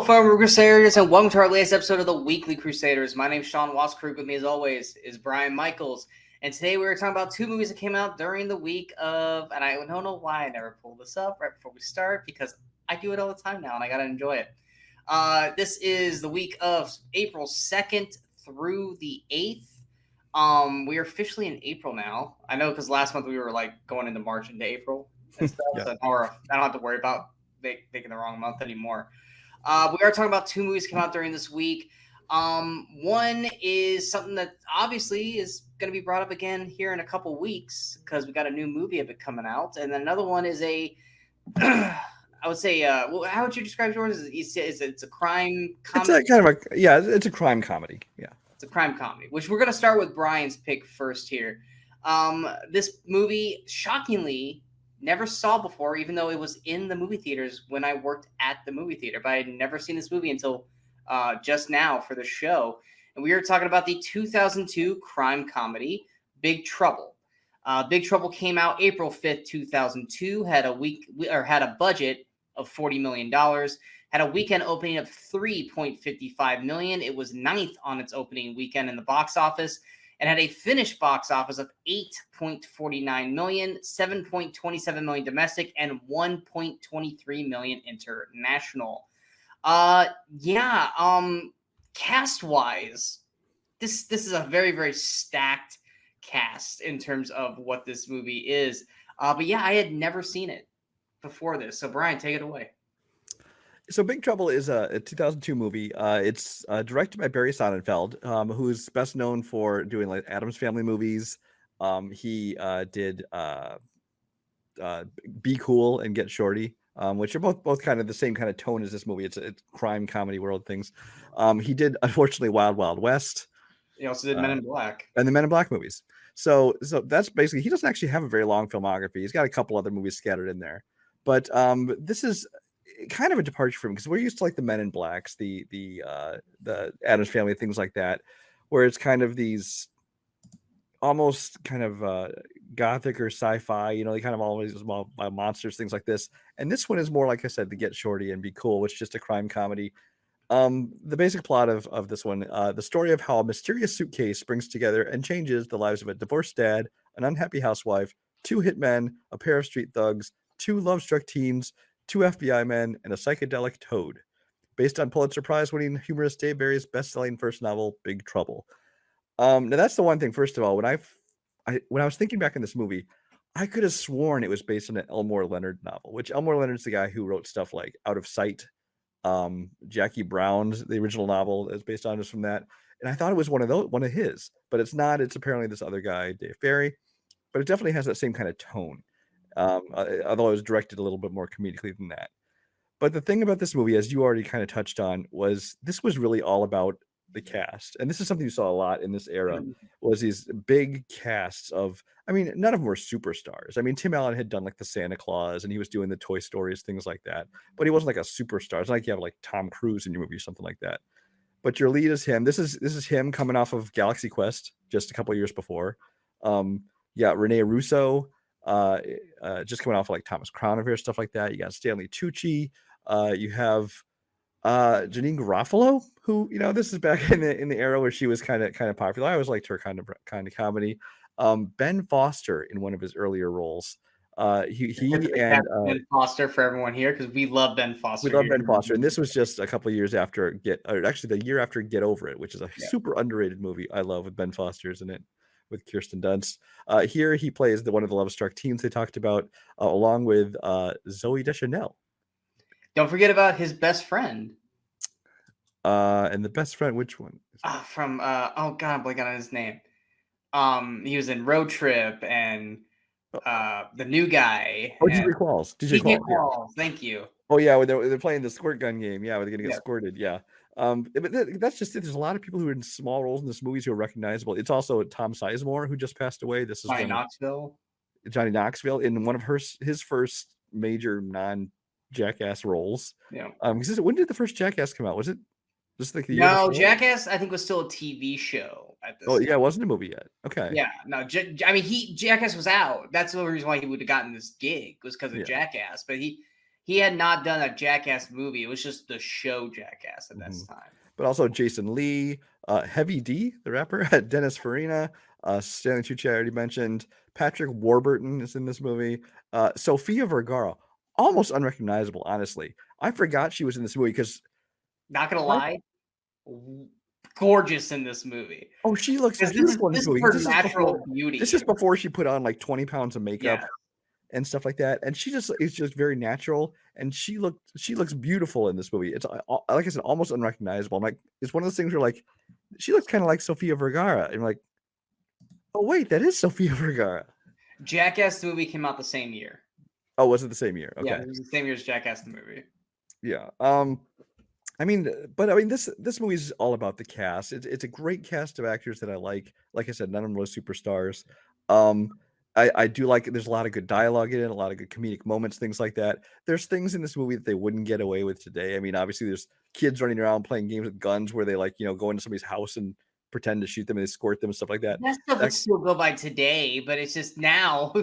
fellow Movie Crusaders, and welcome to our latest episode of the Weekly Crusaders. My name is Sean Waskrug. With me, as always, is Brian Michaels. And today we're talking about two movies that came out during the week of, and I don't know why I never pulled this up right before we start, because I do it all the time now, and I gotta enjoy it. This is the week of April 2nd through the 8th. We are officially in April now. I know because last month we were like going into March into April and stuff, Yeah. so now I don't have to worry about making the wrong month anymore. We are talking about two movies came out during this week. One is something that obviously is going to be brought up again here in a couple weeks because we got a new movie of it coming out, and then another one is a I would say, well, how would you describe yours? It's a crime comedy? It's a crime comedy. Yeah. It's a crime comedy, which we're going to start with Brian's pick first here. This movie, shockingly, never saw before, even though it was in the movie theaters when I worked at the movie theater. But I had never seen this movie until just now for the show. And we are talking about the 2002 crime comedy, Big Trouble. Big Trouble came out April 5th, 2002, had a budget of $40 million, had a weekend opening of $3.55 million. It was 9th on its opening weekend in the box office, and had a finished box office of $8.49 million, $7.27 million domestic, and $1.23 million international. Cast-wise, this is a very, very stacked cast in terms of what this movie is. But yeah, I had never seen it before this. So Brian, take it away. So Big Trouble is a 2002 movie. It's directed by Barry Sonnenfeld, who's best known for doing like Addams Family movies. He did Be Cool and Get Shorty, which are both kind of the same kind of tone as this movie. It's crime comedy world things. He did, unfortunately, Wild Wild West. He also did Men in Black. And the Men in Black movies. So that's basically, he doesn't actually have a very long filmography. He's got a couple other movies scattered in there. But this is kind of a departure from him, because we're used to like the Men in Blacks, the Addams Family, things like that, where it's kind of these almost kind of gothic or sci-fi, they kind of always about monsters, things like this. And this one is more, like I said, the Get Shorty and Be Cool, which is just a crime comedy. The basic plot of this one, the story of how a mysterious suitcase brings together and changes the lives of a divorced dad, an unhappy housewife, two hitmen, a pair of street thugs, two love-struck teens, two FBI men, and a psychedelic toad. Based on Pulitzer Prize-winning humorist Dave Barry's best-selling first novel, Big Trouble. Now that's the one thing. First of all, when I was thinking back in this movie, I could have sworn it was based on an Elmore Leonard novel, which Elmore Leonard's the guy who wrote stuff like Out of Sight. Jackie Brown's, the original novel, is based on, is from that, and I thought it was one of his, but it's not. It's apparently this other guy, Dave Barry, but it definitely has that same kind of tone, although it was directed a little bit more comedically than that. But the thing about this movie, as you already kind of touched on, was this was really all about the cast, and this is something you saw a lot in this era, was these big casts of, none of them were superstars. Tim Allen had done like the Santa Claus, and he was doing the Toy Stories, things like that, but he wasn't like a superstar. It's not like you have like Tom Cruise in your movie or something like that. But your lead is him. This is him coming off of Galaxy Quest just a couple of years before. Rene Russo, just coming off of like Thomas Crown Affair, stuff like that. You got Stanley Tucci. You have Janine Garofalo, who, this is back in the era where she was kind of popular. I always liked her kind of comedy. Ben Foster in one of his earlier roles. He and Ben Foster for everyone here, because we love Ben Foster. We love Ben Foster, and this was just a couple of years after the year after Get Over It, which is a super underrated movie I love, with Ben Foster's in it, with Kirsten Dunst. Here he plays one of the love-struck teens they talked about, along with Zooey Deschanel. Don't forget about his best friend. And the best friend, which one? I'm blanking on his name. He was in Road Trip and the new guy. Oh, DJ Qualls. DJ Qualls. Yeah. Thank you. Oh yeah, they're playing the squirt gun game. Yeah, where they're gonna get squirted. Yeah. But that's just it. There's a lot of people who are in small roles in this movie who are recognizable. It's also Tom Sizemore, who just passed away. This is Johnny Knoxville. Johnny Knoxville in one of his first major non-Jackass roles. Yeah. When did the first Jackass come out? Was it just like the year No, before? Jackass, I think, was still a TV show at this time. Yeah, it wasn't a movie yet. Okay. Yeah, no, Jackass was out. That's the only reason why he would have gotten this gig, was because of Jackass. But He had not done a Jackass movie. It was just the show Jackass at this time. But also Jason Lee, Heavy D, the rapper, Dennis Farina, Stanley Tucci, I already mentioned. Patrick Warburton is in this movie. Sofia Vergara, almost unrecognizable, honestly. I forgot she was in this movie because... Not gonna lie, gorgeous in this movie. Oh, she looks beautiful in this movie. This is her natural beauty. This is before she put on like 20 pounds of makeup. Yeah. And stuff like that, and she just is just very natural, and she looks beautiful in this movie. It's like I said, almost unrecognizable. I'm like, it's one of those things where like she looks kind of like Sofia Vergara, and I'm like, oh wait, that is Sofia Vergara. Jackass the movie came out the same year. Oh, was it the same year? Okay. Yeah, it was the same year as Jackass the movie. Yeah. I mean, this movie is all about the cast. It's a great cast of actors that I like. Like I said, none of them are superstars. I do like it. There's a lot of good dialogue in it, a lot of good comedic moments, things like that. There's things in this movie that they wouldn't get away with today. I mean, obviously, there's kids running around playing games with guns where they like, go into somebody's house and pretend to shoot them and escort them and stuff like that. That stuff would still go by today, but it's just now.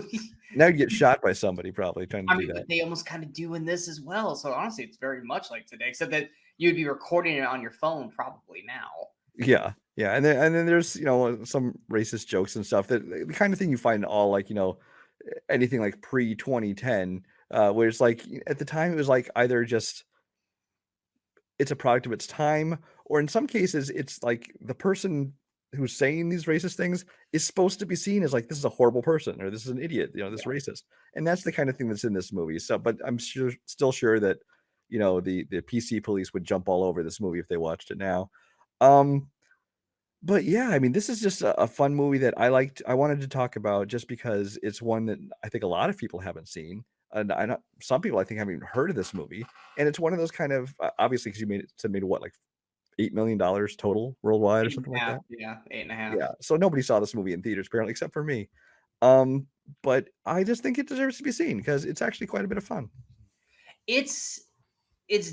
Now you get shot by somebody probably trying to do that. But they almost kind of do in this as well. So honestly, it's very much like today, except that you'd be recording it on your phone probably now. Yeah. Yeah. And then there's, some racist jokes and stuff that the kind of thing you find in all like, anything like pre 2010, where it's like at the time it was like either just it's a product of its time, or in some cases it's like the person who's saying these racist things is supposed to be seen as like, this is a horrible person, or this is an idiot, this racist. And that's the kind of thing that's in this movie. So, but I'm still sure that, the PC police would jump all over this movie if they watched it now. But yeah, I mean, this is just a fun movie that I liked. I wanted to talk about just because it's one that I think a lot of people haven't seen. And some people I think haven't even heard of this movie. And it's one of those kind of, obviously, because you made what, like $8 million total worldwide or something like that? Yeah, 8.5. Yeah. So nobody saw this movie in theaters, apparently, except for me. But I just think it deserves to be seen because it's actually quite a bit of fun. It's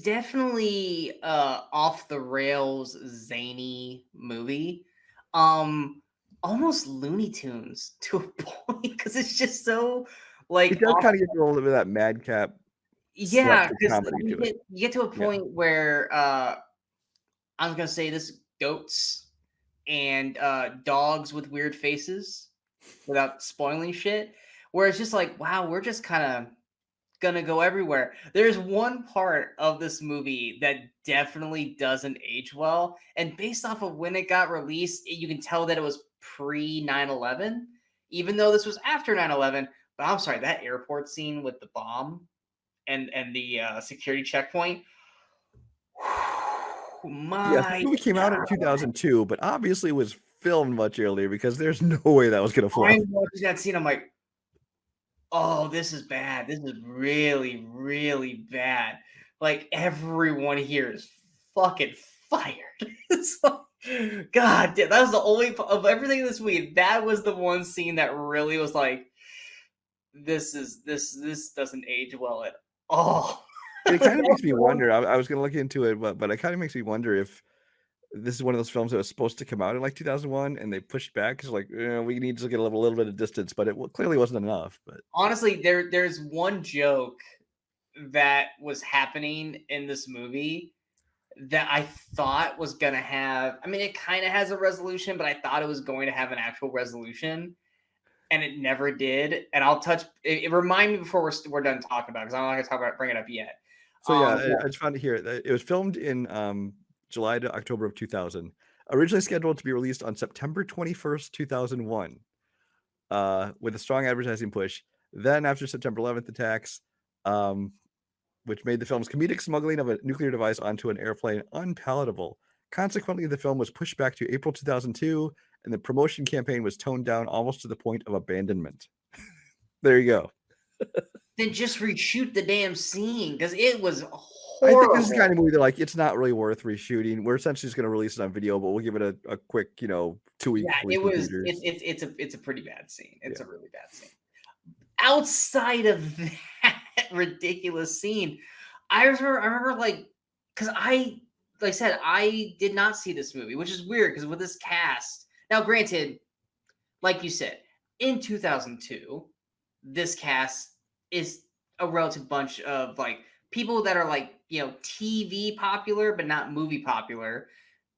definitely off the rails zany movie. Almost Looney Tunes to a point because it's just so like it does kind of get a little bit of that madcap. Yeah, because you get to a point where I was gonna say this goats and dogs with weird faces without spoiling shit, where it's just like, wow, we're just kind of gonna go everywhere. There's one part of this movie that definitely doesn't age well, and based off of when it got released, you can tell that it was pre 9/11, even though this was after 9/11. But I'm sorry, that airport scene with the bomb and the security checkpoint. The movie came out in 2002, but obviously was filmed much earlier because there's no way that was gonna fly. I'm watching that scene, I'm like, oh, this is bad. This is really, really bad. Like, everyone here is fucking fired. It's like, God damn, that was the only of everything in this movie. That was the one scene that really was like, this doesn't age well at all. It kind of makes me wonder. I was going to look into it, but it kind of makes me wonder if this is one of those films that was supposed to come out in like 2001 and they pushed back because like we need to get a little bit of distance, but it clearly wasn't enough. But honestly, there's one joke that was happening in this movie that I thought was gonna have. I mean, it kind of has a resolution, but I thought it was going to have an actual resolution, and it never did. And I'll touch. It remind me before we're done talking about it, because I'm not gonna bring it up yet. So I just found it here. It was filmed in July to October of 2000. Originally scheduled to be released on September 21st, 2001, with a strong advertising push. Then after September 11th attacks, which made the film's comedic smuggling of a nuclear device onto an airplane unpalatable. Consequently, the film was pushed back to April 2002, and the promotion campaign was toned down almost to the point of abandonment. There you go. Then just reshoot the damn scene because it was horrible. I think this is the kind of movie that like it's not really worth reshooting. We're essentially just going to release it on video, but we'll give it a quick 2-week. Yeah, it's a pretty bad scene. It's a really bad scene. Outside of that ridiculous scene, I remember like, because I said I did not see this movie, which is weird because with this cast. Now, granted, like you said, in 2002, this cast is a relative bunch of like people that are like, TV popular but not movie popular.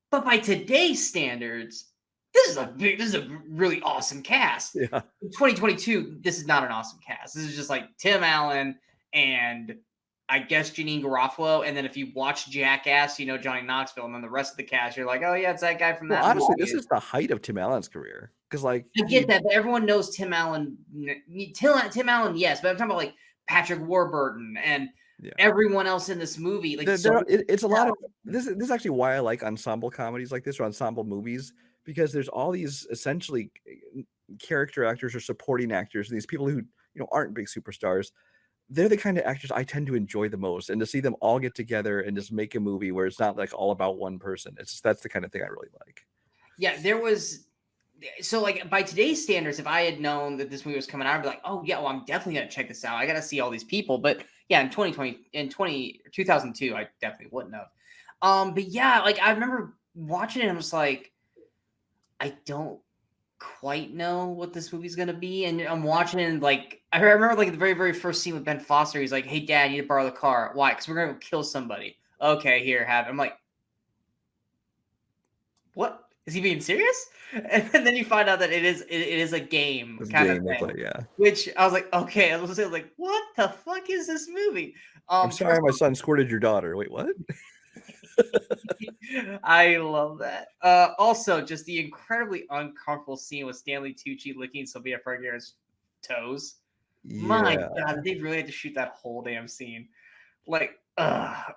But by today's standards, this is a really awesome cast. Yeah. In 2022, this is not an awesome cast. This is just like Tim Allen and I guess Janine Garofalo. And then if you watch Jackass, you know Johnny Knoxville, and then the rest of the cast, you're like, oh yeah, it's that guy from that. Well, honestly, movie. this is the height of Tim Allen's career. Because like I get that, but everyone knows Tim Allen. Tim Allen, yes, but I'm talking about like Patrick Warburton and everyone else in this movie. Like it's a lot of this is actually why I like ensemble comedies like this or ensemble movies, because there's all these essentially character actors or supporting actors, and these people who aren't big superstars. They're the kind of actors I tend to enjoy the most, and to see them all get together and just make a movie where it's not like all about one person. That's the kind of thing I really like. Yeah, there was. So like by today's standards, if I had known that this movie was coming out, I'd be like, oh yeah, well I'm definitely gonna check this out. I gotta see all these people. But yeah, in 2002, I definitely wouldn't have. But yeah, like I remember watching it and I was like, I don't quite know what this movie's gonna be. And I'm watching it and like I remember like the very, very first scene with Ben Foster, he's like, hey dad, I need to borrow the car. Why? Because we're gonna go kill somebody. Okay, here, have it. I'm like, what? Is he being serious? And then you find out that it is a game kind of thing. Yeah. Which I was like, okay. I was like, what the fuck is this movie? I'm sorry, my son squirted your daughter. Wait, what? I love that. Also, just the incredibly uncomfortable scene with Stanley Tucci licking Sofia Vergara's toes. Yeah. My God, they really had to shoot that whole damn scene. Like,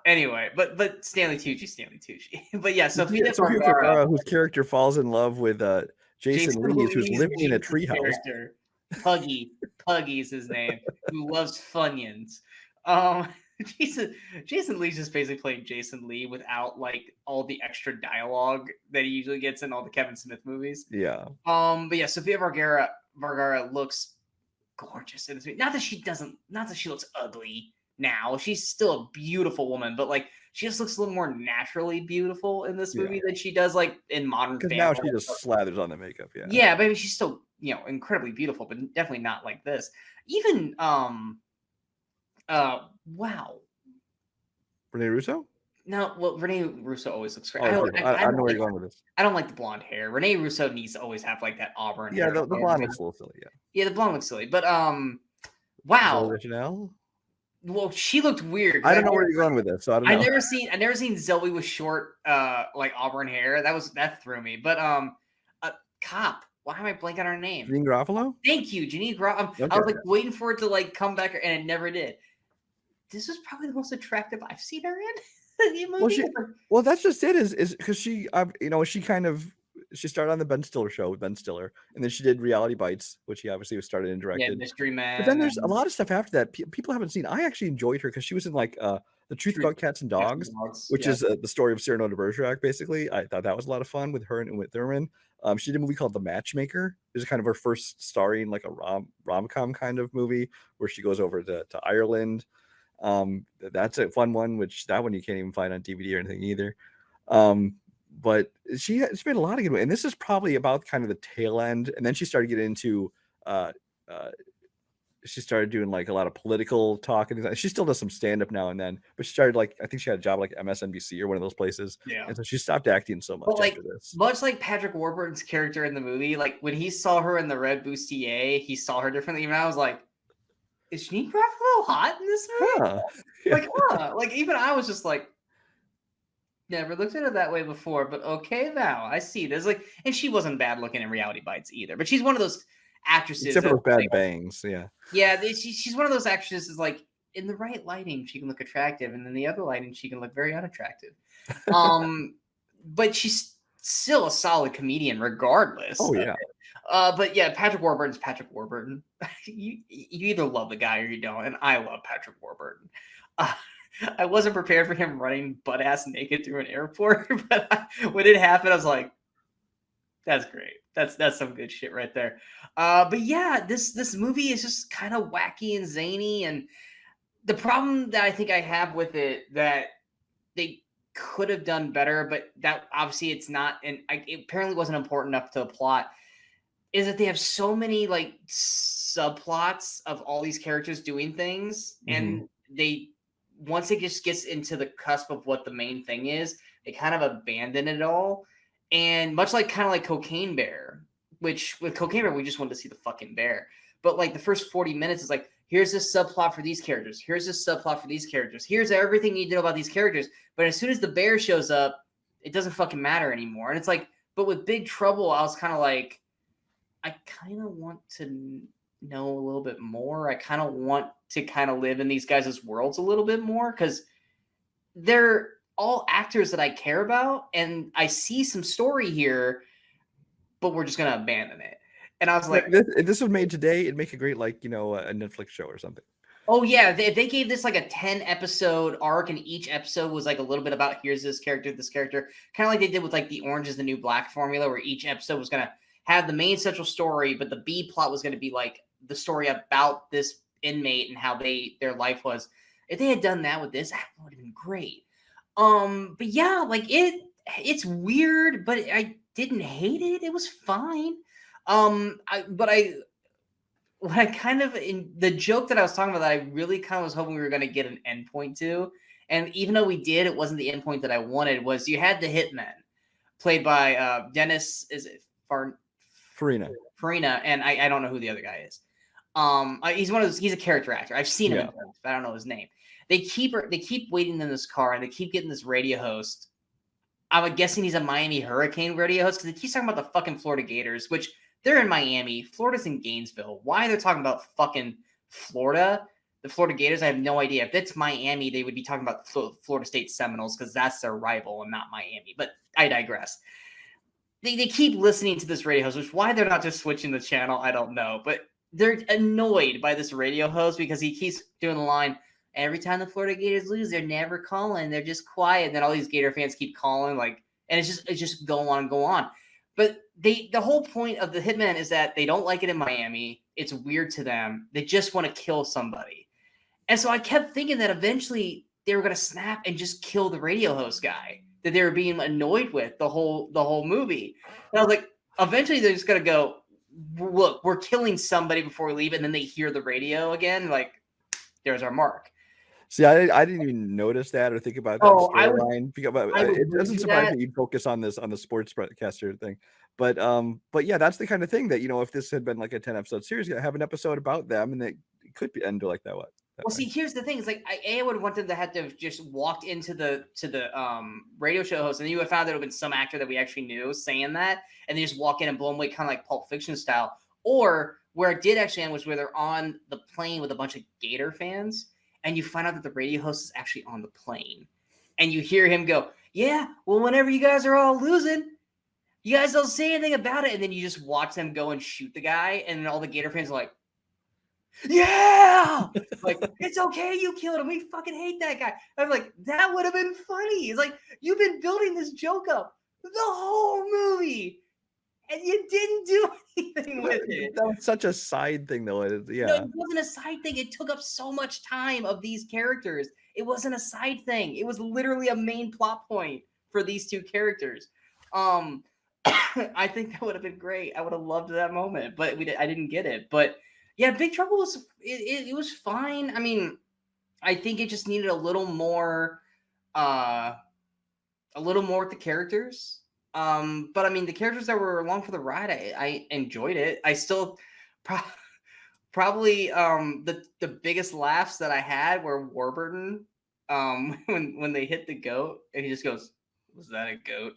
anyway, but Stanley Tucci. But yeah, Sofia Vergara, whose character falls in love with Jason Lee, who's living in a treehouse. Puggy is his name, who loves Funyuns. Jason Lee's just basically playing Jason Lee without like all the extra dialogue that he usually gets in all the Kevin Smith movies. Yeah. But yeah, Sofia Vergara looks gorgeous in this movie. Not that she looks ugly now. She's still a beautiful woman, but like she just looks a little more naturally beautiful in this movie than she does like in Modern Family. Now she just slathers on the makeup. Yeah, but I mean, she's still incredibly beautiful, but definitely not like this. Even wow. Rene Russo? No, well, Rene Russo always looks great. I know where you're going with this. I don't like the blonde hair. Rene Russo needs to always have like that auburn hair. Yeah, the blonde looks a little silly. Yeah, the blonde looks silly, but wow. Original? Well, she looked weird. I don't know where you're going with this, so I don't know. I never seen Zoe with short like auburn hair. That threw me. But cop. Why am I blanking on her name? Janine Garofalo? Thank you, Janine Garofalo. Okay. I was like waiting for it to like come back, and it never did. This is probably the most attractive I've seen her in. Well, that's just it. Is because she, she started on the Ben Stiller show with Ben Stiller, and then she did Reality Bites, which he obviously was started and directed. Yeah, Mystery Man. But then there's a lot of stuff after that people haven't seen. I actually enjoyed her because she was in like The Truth About Cats and Dogs, which is the story of Cyrano de Bergerac. Basically, I thought that was a lot of fun with her and with Thurman. She did a movie called The Matchmaker. It was kind of her first starring like a rom-com kind of movie where she goes over to Ireland. That's a fun one, which that one you can't even find on DVD or anything either. But she's made a lot of good ones, and this is probably about kind of the tail end. And then she started getting into she started doing like a lot of political talk and things. She still does some stand-up now and then, but she started like I think she had a job like MSNBC or one of those places. Yeah. And so she stopped acting so much after this. Much like Patrick Warburton's character in the movie, like when he saw her in the red bustier, he saw her differently. And I was like, is Janine Garofalo hot in this movie? Yeah. Like even I was just like, never looked at it that way before, but okay now I see this. Like, and she wasn't bad looking in Reality Bites either, but she's one of those actresses. Except for those bad bangs, yeah. Yeah, she's one of those actresses like in the right lighting she can look attractive, and in the other lighting she can look very unattractive. But she's still a solid comedian regardless. Oh yeah. But yeah, Patrick Warburton's Patrick Warburton. you either love the guy or you don't, and I love Patrick Warburton. I wasn't prepared for him running butt ass naked through an airport, but when it happened, I was like, "That's great. That's some good shit right there." But yeah, this movie is just kind of wacky and zany, and the problem that I think I have with it that they could have done better, but that obviously it's not, and it apparently wasn't important enough to the plot, is that they have so many like subplots of all these characters doing things, and they once it just gets into the cusp of what the main thing is, they kind of abandon it all. And much like kind of like Cocaine Bear, which with Cocaine Bear, we just wanted to see the fucking bear. But like the first 40 minutes is like, here's this subplot for these characters. Here's this subplot for these characters. Here's everything you know about these characters. But as soon as the bear shows up, it doesn't fucking matter anymore. And it's like, but with Big Trouble, I was kind of like, I kind of want to know a little bit more. I kind of want to kind of live in these guys' worlds a little bit more because they're all actors that I care about and I see some story here, but we're just going to abandon it. And I was like, if this was made today, it'd make a great, like, a Netflix show or something. Oh yeah, if they gave this like a 10-episode arc and each episode was like a little bit about here's this character, kind of like they did with like the Orange is the New Black formula, where each episode was going to have the main central story, but the B plot was going to be like the story about this inmate and how their life was. If they had done that with this, that would have been great. But yeah, like it's weird, but I didn't hate it. It was fine. What I kind of, in the joke that I was talking about that I really kind of was hoping we were going to get an endpoint to, and even though we did, it wasn't the endpoint that I wanted, was you had the hitman played by Dennis, is it Farina, and I don't know who the other guy is. He's a character actor. I've seen him, but I don't know his name. They keep waiting in this car and they keep getting this radio host. I'm guessing he's a Miami Hurricane radio host because he keeps talking about the fucking Florida Gators, which they're in Miami. Florida's in Gainesville. Why they're talking about fucking Florida, the Florida Gators, I have no idea. If it's Miami, they would be talking about Florida State Seminoles because that's their rival and not Miami. But I digress. They keep listening to this radio host, which why they're not just switching the channel, I don't know. But they're annoyed by this radio host because he keeps doing the line, every time the Florida Gators lose, they're never calling. They're just quiet. And then all these Gator fans keep calling, and it's just go on and go on. But the whole point of the hitman is that they don't like it in Miami. It's weird to them. They just want to kill somebody. And so I kept thinking that eventually they were going to snap and just kill the radio host guy that they were being annoyed with the whole movie. And I was like, eventually they're just going to go, look, we're killing somebody before we leave. And then they hear the radio again. Like, there's our mark. See, I didn't even notice that or think about that storyline. It doesn't surprise me you'd focus on the sports broadcaster thing. But yeah, that's the kind of thing that, if this had been like a 10-episode series, you have an episode about them and it could be end like that. See, here's the thing: is like I would want them to have just walked into the radio show host, and then you would have found that it would have been some actor that we actually knew saying that, and they just walk in and blow them away, kind of like Pulp Fiction style. Or where it did actually end was where they're on the plane with a bunch of Gator fans, and you find out that the radio host is actually on the plane, and you hear him go, "Yeah, well, whenever you guys are all losing, you guys don't say anything about it," and then you just watch them go and shoot the guy, and all the Gator fans are like, yeah, like, it's okay, you killed him, we fucking hate that guy. I'm like, that would have been funny. It's like, you've been building this joke up the whole movie and you didn't do anything with it. That was such a side thing though. Yeah, no, it wasn't a side thing. It took up so much time of these characters. It wasn't a side thing. It was literally a main plot point for these two characters. I think that would have been great. I would have loved that moment, but I didn't get it. But yeah, Big Trouble was it was fine. I mean, I think it just needed a little more with the characters. But I mean, the characters that were along for the ride, I enjoyed it. I still probably the biggest laughs that I had were Warburton when they hit the goat and he just goes, "Was that a goat?"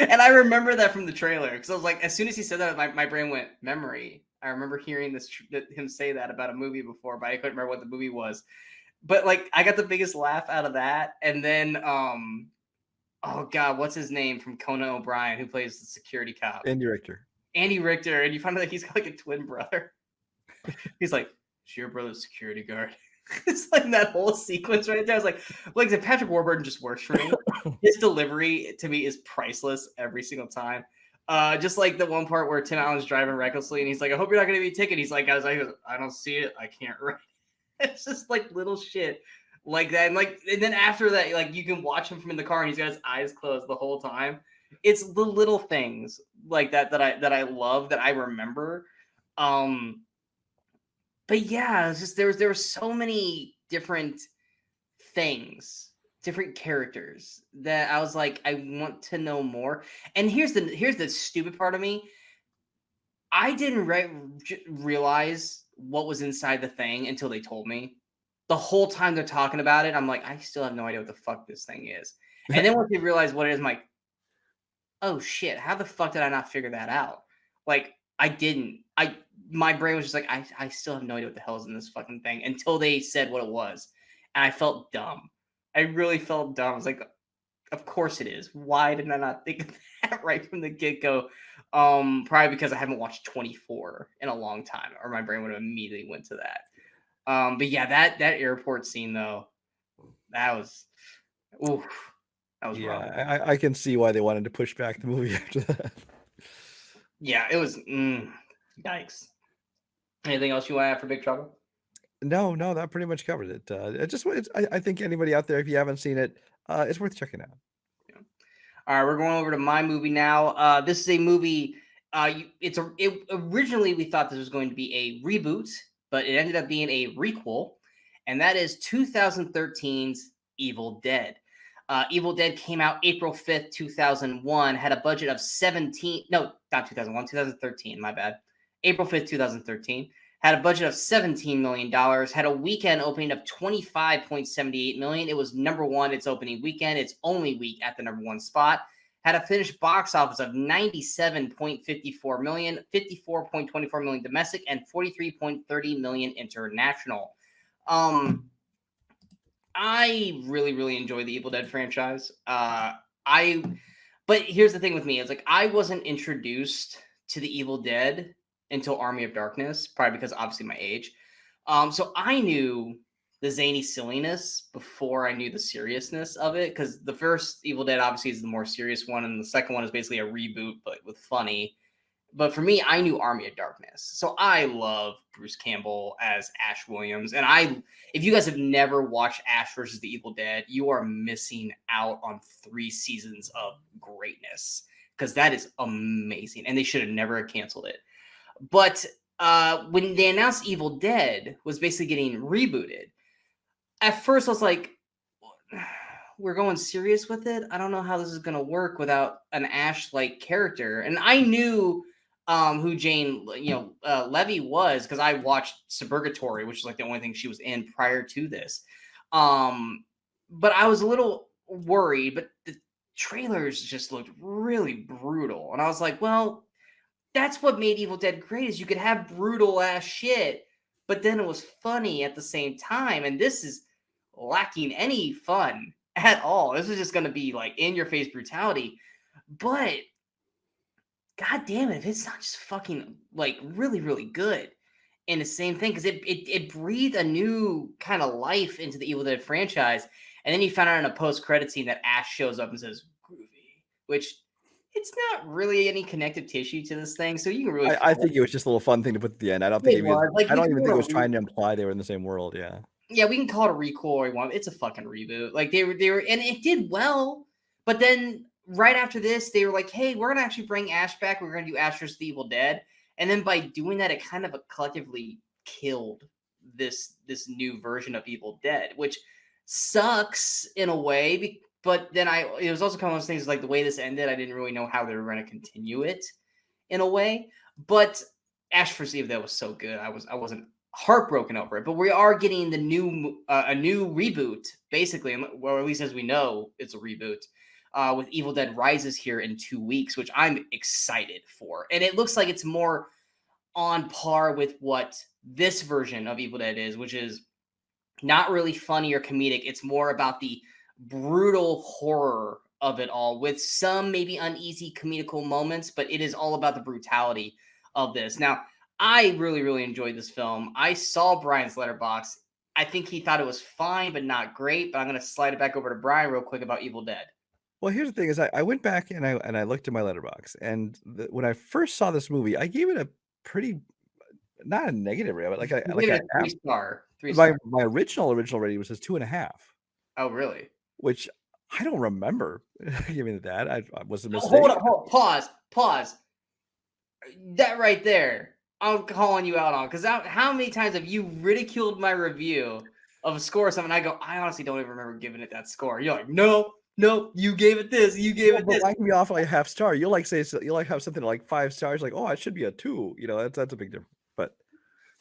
And I remember that from the trailer because I was like, as soon as he said that, my brain went memory. I remember hearing him say that about a movie before, but I couldn't remember what the movie was. But like, I got the biggest laugh out of that. And then, oh god, what's his name from Conan O'Brien who plays the security cop? Andy Richter. And you find out that he's got like a twin brother. He's like, "Is your brother's security guard?" It's like that whole sequence right there. I was like Patrick Warburton just works for me. His delivery to me is priceless every single time. Just like the one part where Tim Allen's driving recklessly and he's like, "I hope you're not going to be a ticket." He's like, "Guys, I don't see it. I can't write." It's just like little shit like that. And then after that, like you can watch him from in the car and he's got his eyes closed the whole time. It's the little things like that I love, that I remember. But yeah, it's just there were so many different things, different characters that I was like, I want to know more. And here's the stupid part of me. I didn't realize what was inside the thing until they told me. The whole time they're talking about it, I'm like, I still have no idea what the fuck this thing is. And then once they realize what it is, I'm like, oh shit, how the fuck did I not figure that out? Like, I didn't. My brain was just like, I still have no idea what the hell is in this fucking thing until they said what it was. And I felt dumb. I really felt dumb. I was like, of course it is. Why did I not think of that right from the get-go? Probably because I haven't watched 24 in a long time, or my brain would have immediately went to that. But yeah, that airport scene though, that was oof. That was rough. Yeah, I can see why they wanted to push back the movie after that. Yeah, it was yikes. Anything else you want to add for Big Trouble? No, that pretty much covered it. I think anybody out there, if you haven't seen it, it's worth checking out. Yeah. All right, we're going over to my movie now. This is a movie. Originally we thought this was going to be a reboot, but it ended up being a requel, and that is 2013's Evil Dead. Evil Dead came out April 5th, 2001, had a budget of 2013, my bad. April 5th, 2013, had a budget of $17 million, had a weekend opening of $25.78 million. It was number one its opening weekend, its only week at the number one spot. Had a finished box office of $97.54 million, $54.24 million domestic, and $43.30 million international. I really, really enjoy the Evil Dead franchise. But here's the thing with me: it's like I wasn't introduced to the Evil Dead until Army of Darkness, probably because obviously my age. So I knew the zany silliness before I knew the seriousness of it, because the first Evil Dead obviously is the more serious one, and the second one is basically a reboot but with funny. But for me, I knew Army of Darkness. So I love Bruce Campbell as Ash Williams. And if you guys have never watched Ash versus the Evil Dead, you are missing out on 3 seasons of greatness, because that is amazing. And they should have never canceled it. But when they announced Evil Dead was basically getting rebooted, at first I was like, we're going serious with it? I don't know how this is going to work without an Ash-like character. And I knew who Jane, Levy was, because I watched Suburgatory, which is like the only thing she was in prior to this. But I was a little worried, but the trailers just looked really brutal. And I was like, well, that's what made Evil Dead great, is you could have brutal ass shit, but then it was funny at the same time. And this is lacking any fun at all. This is just going to be like in your face brutality. But God damn it, if it's not just fucking like really, really good. And the same thing, because it breathed a new kind of life into the Evil Dead franchise. And then you found out in a post-credit scene that Ash shows up and says groovy, which it's not really any connective tissue to this thing. So you can really I think it was just a little fun thing to put at the end. I don't think I don't even think it was trying to imply they were in the same world. Yeah. Yeah, we can call it a requel or we want. It's a fucking reboot. Like they were, and it did well. But then right after this, they were like, "Hey, we're gonna actually bring Ash back. We're gonna do Ash vs. the Evil Dead." And then by doing that, it kind of collectively killed this new version of Evil Dead, which sucks in a way. But then it was also kind of one of those things like the way this ended, I didn't really know how they were going to continue it in a way. But Ash vs. Evil Dead was so good, I wasn't heartbroken over it. But we are getting a new reboot, basically, or at least as we know, it's a reboot. With Evil Dead Rises here in 2 weeks, which I'm excited for. And it looks like it's more on par with what this version of Evil Dead is, which is not really funny or comedic. It's more about the brutal horror of it all, with some maybe uneasy comedical moments, but it is all about the brutality of this. Now, I really, really enjoyed this film. I saw Brian's Letterboxd. I think he thought it was fine, but not great. But I'm going to slide it back over to Brian real quick about Evil Dead. Well, here's the thing: is I went back and I looked at my Letterboxd, and when I first saw this movie, I gave it a pretty, not a negative rating, but like a 3-star. My original rating was 2.5. Oh, really? Which I don't remember giving it that. I was a mistake. Hold on, pause. That right there, I'm calling you out on, because how many times have you ridiculed my review of a score or something. I go, I honestly don't even remember giving it that score. You're like, no, you gave it this, you gave it but this. mine can be off like a half star. You'll like say you'll like have something like 5 stars, like, oh, it should be a 2. You know, that's a big difference. But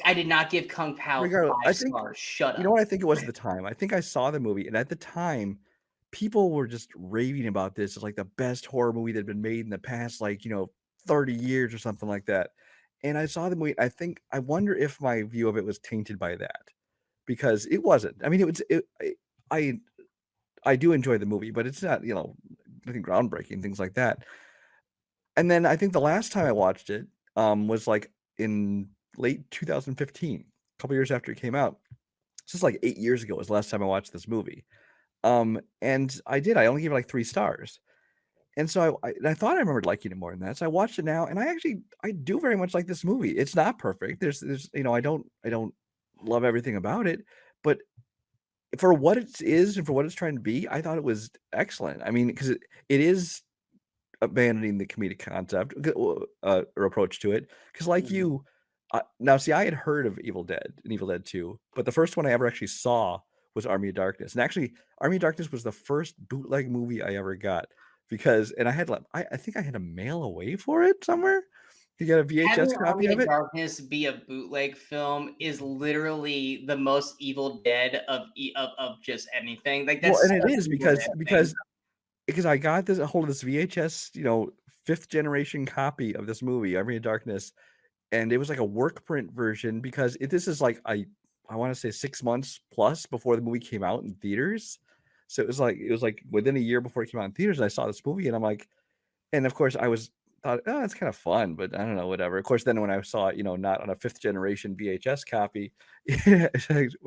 I did not give Kung Pao regardless, 5 I think stars. Shut up. you know what I think it was at the time. I think I saw the movie, and at the time, people were just raving about this as like the best horror movie that had been made in the past, like 30 years or something like that. And I saw the movie. I wonder if my view of it was tainted by that, because it wasn't. I mean, it was. I do enjoy the movie, but it's not nothing groundbreaking, things like that. And then I think the last time I watched it was like in late 2015, a couple years after it came out. It's just like 8 years ago was the last time I watched this movie. And I only gave it like 3 stars. And so I thought I remembered liking it more than that. So I watched it now, and I do very much like this movie. It's not perfect. There's I don't love everything about it, but for what it is and for what it's trying to be, I thought it was excellent. I mean, because it is abandoning the comedic concept or approach to it. Because like you, now see, I had heard of Evil Dead and Evil Dead 2, but the first one I ever actually saw was Army of Darkness. And actually, Army of Darkness was the first bootleg movie I ever got, because I had I think I had a mail away for it somewhere. You got a VHS Having copy Army of of it. Darkness be a bootleg film is literally the most Evil Dead of just anything. Like that's Well, and it such is an Evil Dead thing. because I got this a hold of this VHS, 5th generation copy of this movie, Army of Darkness, and it was like a work print version, because this is like I want to say 6 months plus before the movie came out in theaters. So it was like within a year before it came out in theaters, and I saw this movie, and I'm like, and of course I thought, oh, it's kind of fun, but I don't know, whatever. Of course, then when I saw it, not on a 5th generation VHS copy, I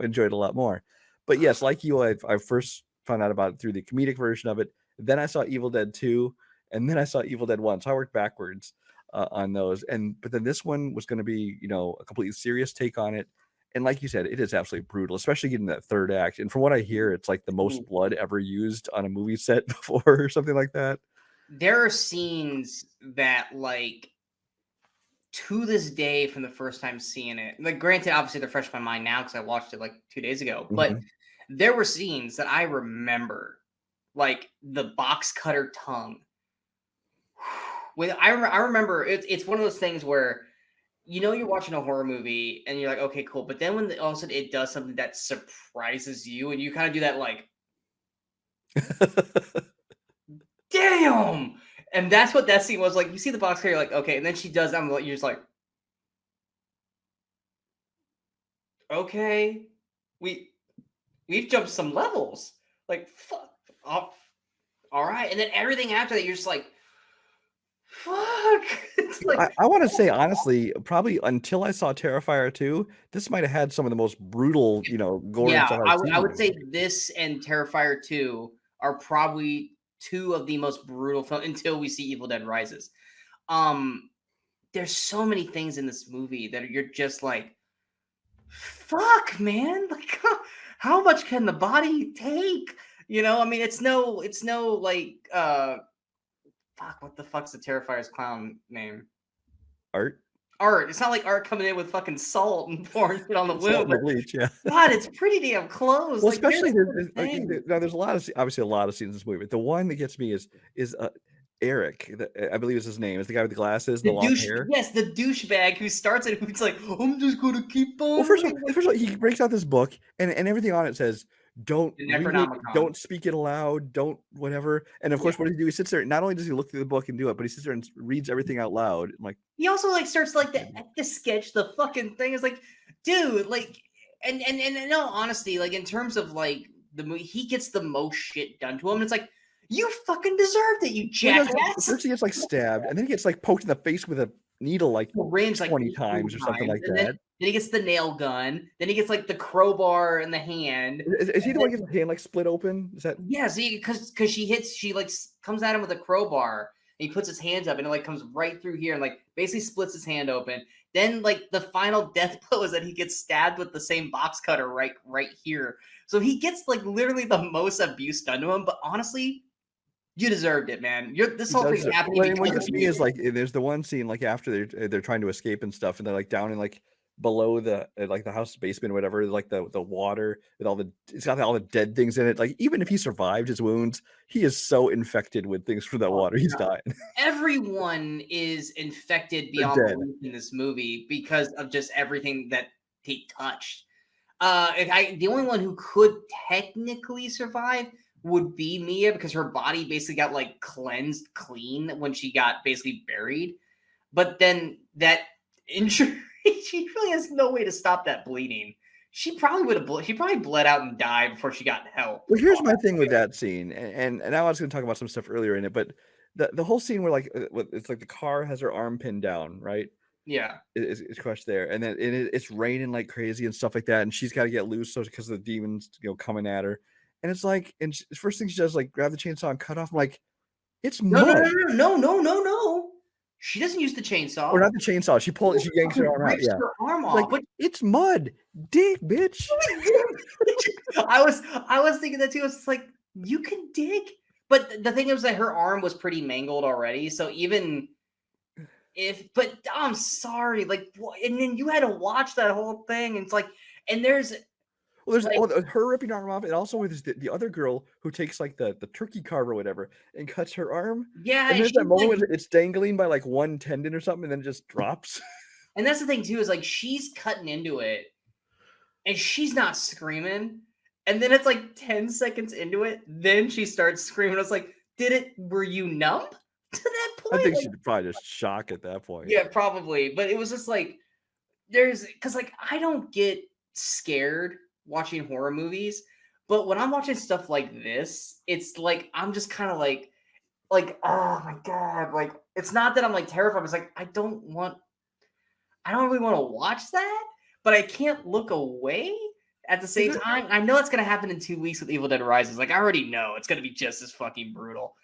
enjoyed it a lot more. But yes, like you, I first found out about it through the comedic version of it. Then I saw Evil Dead 2, and then I saw Evil Dead 1. So I worked backwards on those. But then this one was going to be, a completely serious take on it. And like you said, it is absolutely brutal, especially getting that third act. And from what I hear, it's like the most blood ever used on a movie set before, or something like that. There are scenes that, like, to this day, from the first time seeing it, like, granted, obviously they're fresh in my mind now because I watched it like 2 days ago, but there were scenes that I remember, like the box cutter tongue. When I remember it's one of those things where you're watching a horror movie and you're like, okay, cool, but then when all of a sudden it does something that surprises you, and you kind of do that, like, damn. And that's what that scene was like. You see the box cutter, you're like, okay, and then she does that, you're just like, okay, we've jumped some levels. Like, fuck. All right. And then everything after that, you're just like, fuck. It's like, I want to say, honestly, probably until I saw Terrifier 2, this might have had some of the most brutal, gore yeah, stuff I I've seen. would say this and Terrifier 2 are probably two of the most brutal films until we see Evil Dead Rises. There's so many things in this movie that you're just like, fuck, man. Like, how much can the body take? I mean, it's no like, fuck, what the fuck's the Terrifier's clown name? Art. It's not like Art coming in with fucking salt and pouring it on the wound. But bleach, yeah. God, it's pretty damn close. Well, like, especially there's a lot of obviously a lot of scenes in this movie. But the one that gets me is Eric. I believe is his name. Is the guy with the glasses, the long hair? Yes, the douchebag who starts it. Who's like, I'm just gonna keep on. Well, first of all, he breaks out this book, and everything on it says, don't read it, don't speak it aloud, don't whatever. And of course, what does he do? He sits there. Not only does he look through the book and do it, but he sits there and reads everything out loud. Like, he also like starts like to sketch the fucking thing. It's like, dude, like, and in all honesty, like, in terms of like the movie, he gets the most shit done to him. And it's like, you fucking deserved it, you jackass. First he gets like stabbed, and then he gets like poked in the face with a needle like 20 times or something like that. Then he gets the nail gun. Then he gets like the crowbar in the hand. Is he the one who gets his hand like split open? Is that? Yeah, see, because she like comes at him with a crowbar, and he puts his hands up, and it like comes right through here and like basically splits his hand open. Then like the final death blow is that he gets stabbed with the same box cutter right here. So he gets like literally the most abuse done to him. But honestly, you deserved it, man. This whole thing happened. What gets me is like, there's the one scene like after they're trying to escape and stuff, and they're like down in like below the like the house basement or whatever, like the water with it's got all the dead things in it. Like even if he survived his wounds, he is so infected with things from that water. He's dying. Everyone is infected beyond dead. belief in this movie because of just everything that he touched. The only one who could technically survive would be Mia, because her body basically got like cleansed clean when she got basically buried. But then that injury, she really has no way to stop that bleeding. She probably bled out and died before she got help. Well, here's my thing with that scene, and now I was going to talk about some stuff earlier in it, but the whole scene where like it's like the car has her arm pinned down, right? Yeah, it's crushed there, and then it's raining like crazy and stuff like that, and she's got to get loose so because of the demons coming at her, and it's like, and first thing she does like grab the chainsaw and cut off. I'm like, it's mud. No. She doesn't use the chainsaw. Or not the chainsaw. She yanks her arm out. Yeah, her arm off. like, but it's mud. Dig, bitch. I was thinking that too. It's like, you can dig, but the thing is that her arm was pretty mangled already. So even but I'm sorry, like, and then you had to watch that whole thing, and it's like, and there's like, her ripping her arm off, and also there's the other girl who takes like the turkey carve or whatever and cuts her arm. Yeah, and there's that moment when it's dangling by like one tendon or something, and then it just drops. And that's the thing too, is like she's cutting into it, and she's not screaming, and then it's like 10 seconds into it, then she starts screaming. I was like, were you numb to that point? I think she'd probably just shock at that point. Yeah, probably. But it was just like, because like I don't get scared watching horror movies, but when I'm watching stuff like this, it's like I'm just kind of like oh my god, like it's not that I'm like terrified. It's like I don't really want to watch that, but I can't look away at the same time. I know it's gonna happen in 2 weeks with Evil Dead Rises. Like I already know it's gonna be just as fucking brutal.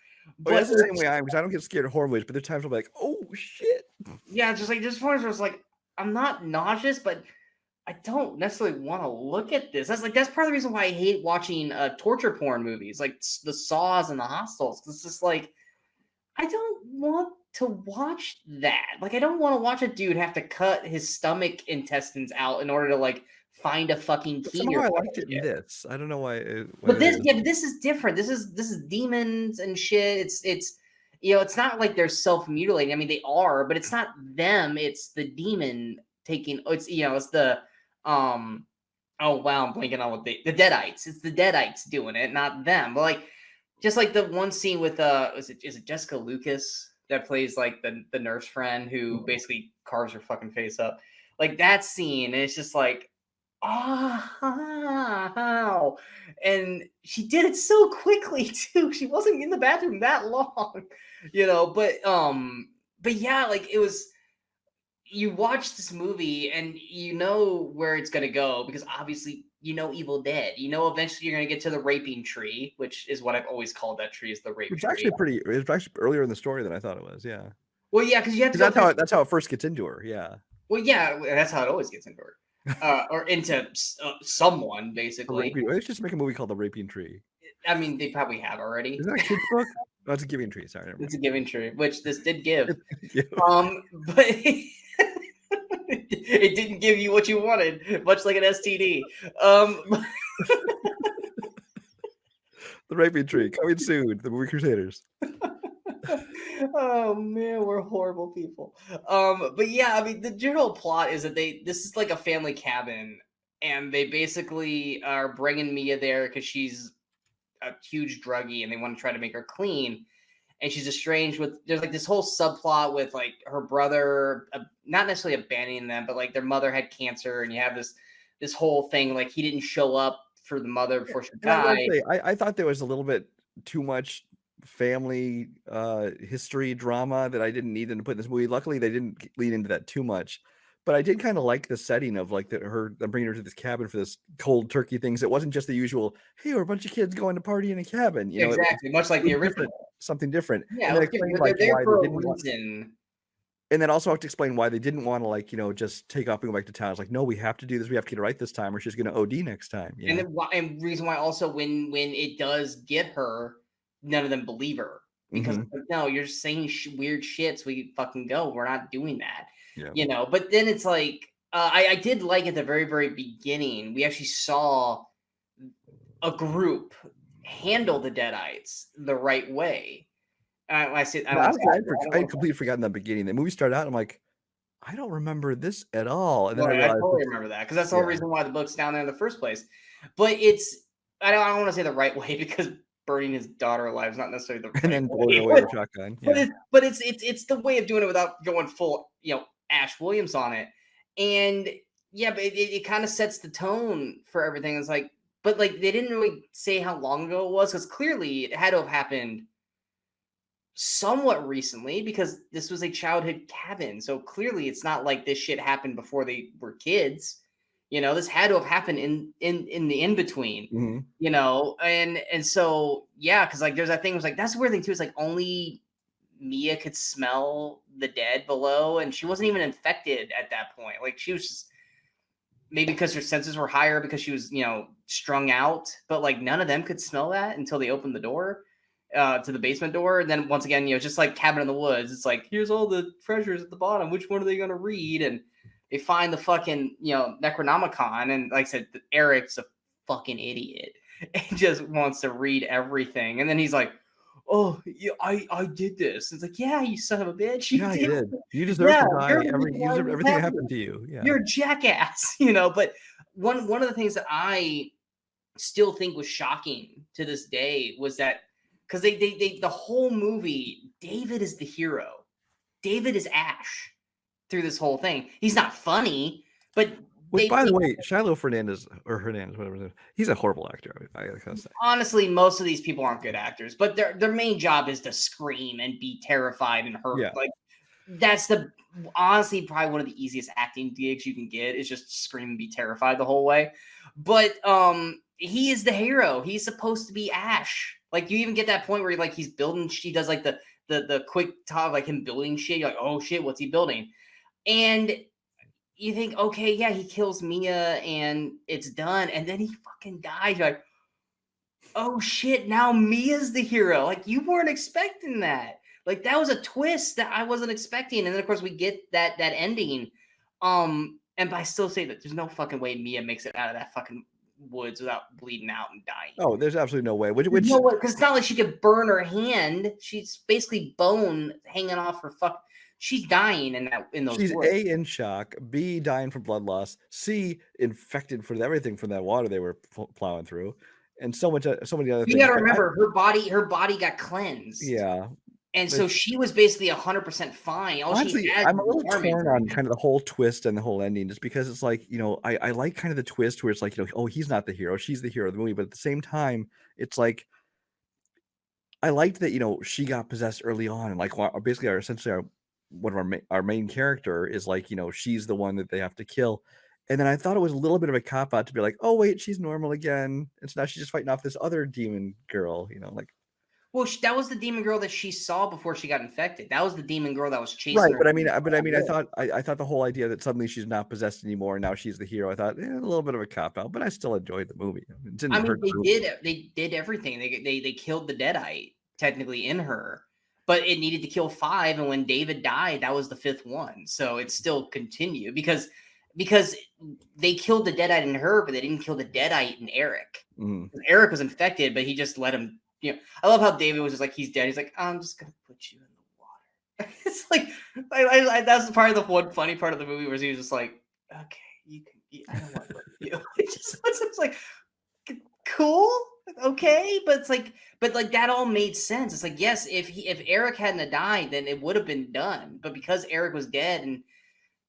But that's the same way I am, because I don't get scared of horror movies, but there are times I'll be like, oh shit. Yeah, just like there's points where it's like I'm not nauseous, but I don't necessarily want to look at this. That's part of the reason why I hate watching torture porn movies, like the Saws and the Hostels. It's just like I don't want to watch that. Like I don't want to watch a dude have to cut his stomach intestines out in order to like find a fucking key. Somehow I liked it in this. I don't know why. But this is different. This is demons and shit. It's it's not like they're self-mutilating. I mean, they are, but it's not them. It's the demon taking. It's it's the oh wow, I'm blanking on what the Deadites. It's the Deadites doing it, not them. But like, just like the one scene with is it Jessica Lucas that plays like the nurse friend who basically carves her fucking face up, like that scene, and it's just like, oh, and she did it so quickly too. She wasn't in the bathroom that long, but yeah, like it was. You watch this movie and you know where it's going to go, because obviously Evil Dead. Eventually you're going to get to the raping tree, which is what I've always called that tree, is the rape tree. It was actually earlier in the story than I thought it was. Yeah. Well, yeah, because you have to. That's how it first gets into her. Yeah. Well, yeah, that's how it always gets into her, or into someone basically. Let's just make a movie called The Raping Tree. I mean, they probably have already. Is that a kid's book? No, it's a Giving Tree. Sorry, it's a Giving Tree, which this did give. Yeah. But it didn't give you what you wanted, much like an STD. The Raping Tree, coming soon. The Movie Crusaders. Oh man, we're horrible people. But yeah, I mean, the general plot is that this is like a family cabin, and they basically are bringing Mia there because she's a huge druggie, and they want to try to make her clean. And she's estranged there's like this whole subplot with like her brother, not necessarily abandoning them, but like their mother had cancer, and you have this whole thing, like he didn't show up for the mother before she died. I thought there was a little bit too much family history drama that I didn't need them to put in this movie. Luckily, they didn't lean into that too much. But I did kind of like the setting of like them bringing her to this cabin for this cold turkey things. It wasn't just the usual, hey, we're a bunch of kids going to party in a cabin. Exactly, much like the original. Something different. Yeah, and they're there for a reason. And then also have to explain why they didn't want to just take off and go back to town. It's like, no, we have to do this. We have to get it right this time, or she's going to OD next time. And then reason why also when it does get her, none of them believe her, because no, you're just saying weird shit, so we fucking go. We're not doing that. Yeah. But then it's like, I did like at the very, very beginning, we actually saw a group handle the Deadites the right way. Honestly, I had completely forgotten that beginning. The movie started out, I'm like, I don't remember this at all. And then I I realized totally remember that because that's the whole reason why the book's down there in the first place. But I don't want to say the right way because burning his daughter alive is not necessarily the right and then way. blowing away the shotgun. Yeah. But it's the way of doing it without going full, Ash Williams on it. And yeah, but it kind of sets the tone for everything. It's like, but like they didn't really say how long ago it was because clearly it had to have happened somewhat recently because this was a childhood cabin. So clearly it's not like this shit happened before they were kids. This had to have happened in the in-between. Mm-hmm. And so yeah, because like there's that thing was like that's the weird thing too, is like only Mia could smell the dead below, and she wasn't even infected at that point. Like she was just maybe because her senses were higher because she was, strung out, but like none of them could smell that until they opened the door to the basement door. And then once again, just like Cabin in the Woods, it's like, here's all the treasures at the bottom. Which one are they going to read? And they find the fucking, Necronomicon. And like I said, Eric's a fucking idiot and just wants to read everything. And then he's like, oh, yeah, I did this. It's like, yeah, you son of a bitch. You did. You deserve to die. You deserve everything that happened to you. Yeah. You're a jackass, But one of the things that I still think was shocking to this day was that because they the whole movie, David is the hero. David is Ash through this whole thing. He's not funny, but by the way, Shiloh Hernandez, whatever, he's a horrible actor. I gotta say. Honestly, most of these people aren't good actors, but their main job is to scream and be terrified and hurt. Yeah. Like that's honestly probably one of the easiest acting gigs you can get is just scream and be terrified the whole way. But he is the hero. He's supposed to be Ash. Like you even get that point where he's building. She does like the quick talk, like him building shit. You're like, oh shit, what's he building? And you think, okay, yeah, he kills Mia and it's done, and then he fucking dies. You're like, oh shit, now Mia's the hero. Like you weren't expecting that. Like that was a twist that I wasn't expecting. And then of course we get that ending. But I still say that there's no fucking way Mia makes it out of that fucking woods without bleeding out and dying. Oh, there's absolutely no way. Which because it's not like she could burn her hand. She's basically bone hanging off her she's dying in those she's woods. A, in shock, B, dying from blood loss, C, infected from everything from that water they were plowing through, and so many other things. You gotta remember, her body got cleansed. Yeah. And so she was basically 100% fine. Honestly, I'm a little torn on kind of the whole twist and the whole ending, just because it's like, I like kind of the twist where it's like, oh, he's not the hero, she's the hero of the movie. But at the same time, it's like, I liked that, she got possessed early on. And like, basically, one of our main character is like, she's the one that they have to kill. And then I thought it was a little bit of a cop out to be like, oh, wait, she's normal again. And so now she's just fighting off this other demon girl, like. Well, that was the demon girl that she saw before she got infected. That was the demon girl that was chasing her. Right, but I mean, I thought the whole idea that suddenly she's not possessed anymore and now she's the hero, I thought a little bit of a cop out, but I still enjoyed the movie. They did everything. They killed the Deadite technically in her, but it needed to kill 5, and when David died, that was the 5th one. So it still continued because they killed the Deadite in her, but they didn't kill the Deadite in Eric. Mm. Eric was infected, but he just let him. I love how David was just like, he's dead. He's like, I'm just gonna put you in the water. It's like, that's part of the one funny part of the movie where he was just like, okay, you can. I don't want to let you. It's like, cool, okay, but it's like, that all made sense. It's like, yes, if Eric hadn't died, then it would have been done. But because Eric was dead and